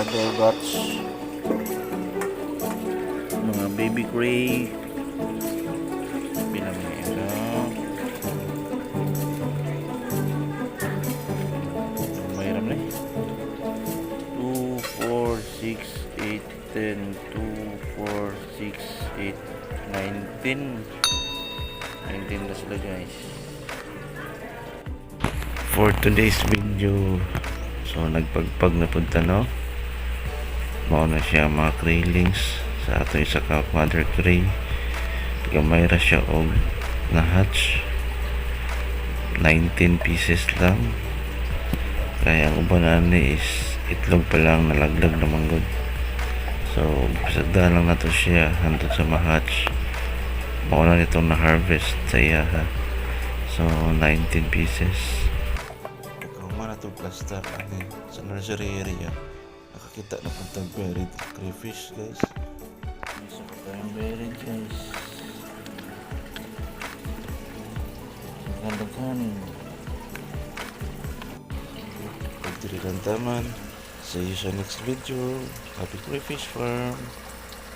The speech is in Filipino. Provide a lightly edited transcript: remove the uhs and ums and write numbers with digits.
Tiger Guts, mga baby cray, bilang na ito. Mayroon na 2, 4, 6, 8, 10, 2, 4, 6, 8, 19. 19 na sila guys. For today's video, so nagpagpag na punta no, mauna siya mga kraylings sa ato isa ka mother cray, gamay ra siya og na hatch 19 pieces lang, kaya ang uban ani is itlog pa lang, nalaglag naman good. So pisagda lang nato siya hantod sa ma-hatch, mauna nitong na-harvest sa iya ha. So 19 pieces. Mana to plastar ani sa nursery area, nakakita na puntang buried crayfish guys. Isa pa tayong buried guys, gandang kanin pagdirilan taman. See you sa next video. Happy Crayfish Farm.